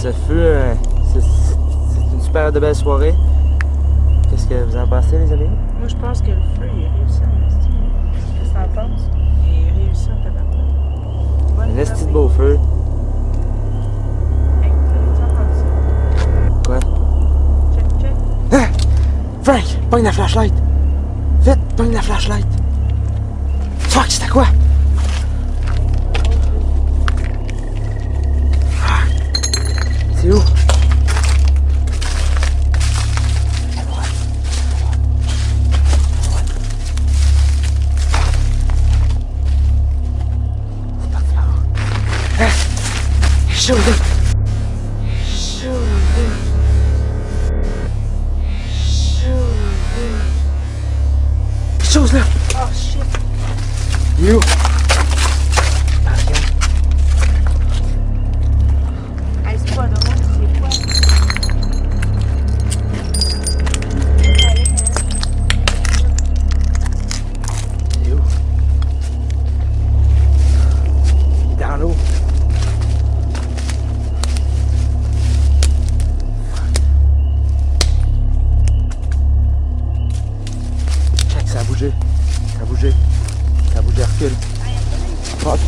ce fut c'est une super de belle soirée. Qu'est-ce que vous en pensez, les amis? Moi, je pense que le feu, il réussit en esti. Qu'est-ce que t'en penses? Il réussit en tabac. Un esti de beau feu. Hey, t'as entendu ça? Quoi? Check. Ah! Frank, pogne la flashlight! Vite, pogne la flashlight! Fuck, c'était quoi? Ah! C'est où? Show them. Show them. Show them. Chose là. Oh shit. You. Attention. Hey, c'est pas drôle, c'est quoi? C'est où? Il est dans l'eau. Ça a bougé, recule. Fuck.